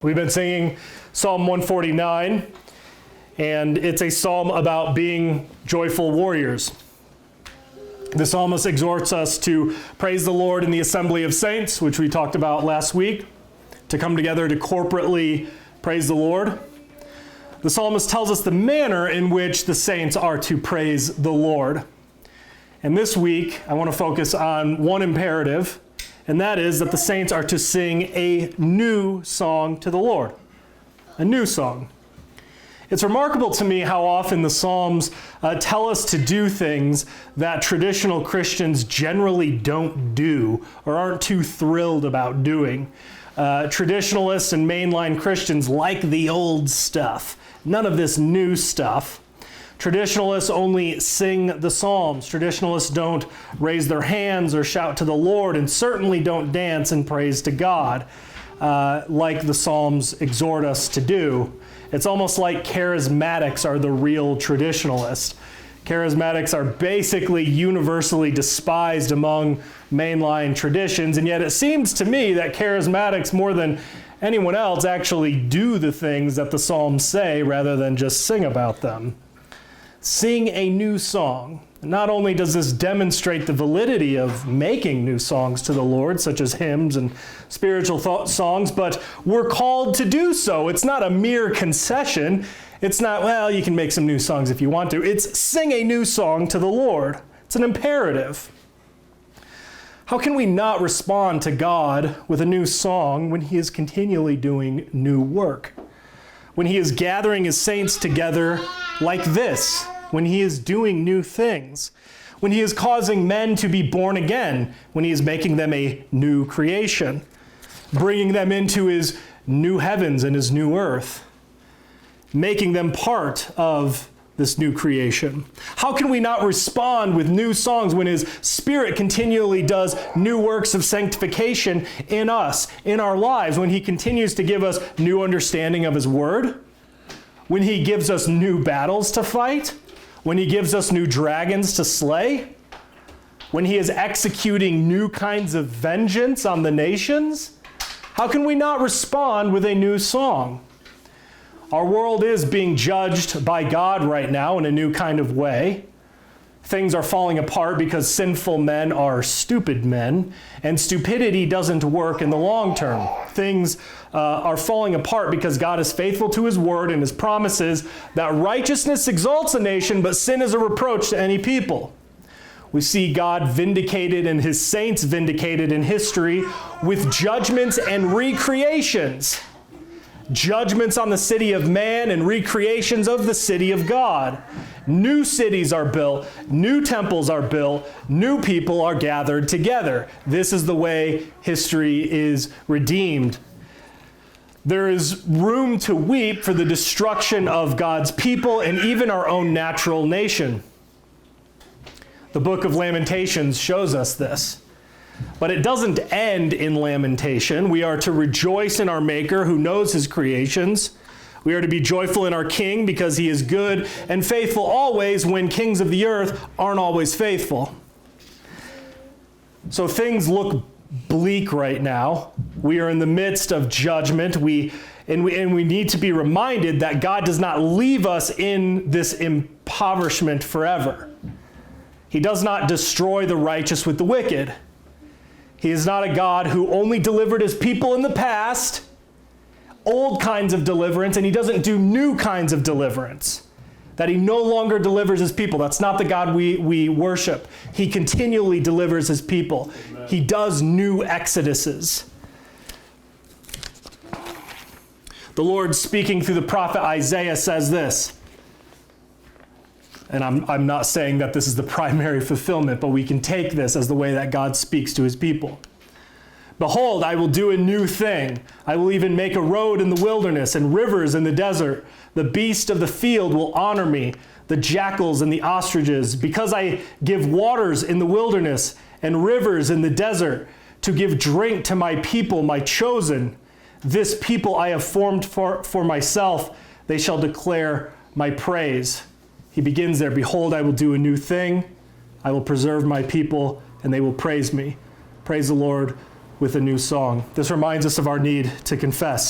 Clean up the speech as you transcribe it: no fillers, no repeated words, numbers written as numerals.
We've been singing Psalm 149, and it's a psalm about being joyful warriors. The psalmist exhorts us to praise the Lord in the assembly of saints, which we talked about last week, to come together to corporately praise the Lord. The psalmist tells us the manner in which the saints are to praise the Lord. And this week, I want to focus on one imperative, and that is that the saints are to sing a new song to the Lord. A new song. It's remarkable to me how often the Psalms tell us to do things that traditional Christians generally don't do or aren't too thrilled about doing. Traditionalists and mainline Christians like the old stuff. None of this new stuff. Traditionalists only sing the Psalms. Traditionalists don't raise their hands or shout to the Lord, and certainly don't dance in praise to God like the Psalms exhort us to do. It's almost like charismatics are the real traditionalists. Charismatics are basically universally despised among mainline traditions, and yet it seems to me that charismatics, more than anyone else, actually do the things that the Psalms say rather than just sing about them. Sing a new song. Not only does this demonstrate the validity of making new songs to the Lord, such as hymns and spiritual songs, but we're called to do so. It's not a mere concession. It's not, well, you can make some new songs if you want to. It's sing a new song to the Lord. It's an imperative. How can we not respond to God with a new song when he is continually doing new work? When he is gathering his saints together like this, when he is doing new things, when he is causing men to be born again, when he is making them a new creation, bringing them into his new heavens and his new earth, making them part of this new creation. How can we not respond with new songs when his Spirit continually does new works of sanctification in us, in our lives, when he continues to give us new understanding of his word, when he gives us new battles to fight, when he gives us new dragons to slay, when he is executing new kinds of vengeance on the nations? How can we not respond with a new song? Our world is being judged by God right now in a new kind of way. Things are falling apart because sinful men are stupid men, and stupidity doesn't work in the long term. Things are falling apart because God is faithful to his word and his promises that righteousness exalts a nation, but sin is a reproach to any people. We see God vindicated and his saints vindicated in history with judgments and recreations. Judgments on the city of man and recreations of the city of God. New cities are built, new temples are built, new people are gathered together. This is the way history is redeemed. There is room to weep for the destruction of God's people and even our own natural nation. The book of Lamentations shows us this. But it doesn't end in lamentation. We are to rejoice in our Maker who knows his creations. We are to be joyful in our King because he is good and faithful always when kings of the earth aren't always faithful. So things look bleak right now. We are in the midst of judgment. We need to be reminded that God does not leave us in this impoverishment forever. He does not destroy the righteous with the wicked. He is not a God who only delivered his people in the past, old kinds of deliverance, and he doesn't do new kinds of deliverance. That he no longer delivers his people. That's not the God we worship. He continually delivers his people. Amen. He does new exoduses. The Lord, speaking through the prophet Isaiah, says this. And I'm not saying that this is the primary fulfillment, but we can take this as the way that God speaks to his people. Behold, I will do a new thing. I will even make a road in the wilderness and rivers in the desert. The beast of the field will honor me, the jackals and the ostriches, because I give waters in the wilderness and rivers in the desert to give drink to my people, my chosen. This people I have formed for myself. They shall declare my praise. He begins there, behold, I will do a new thing. I will preserve my people, and they will praise me. Praise the Lord with a new song. This reminds us of our need to confess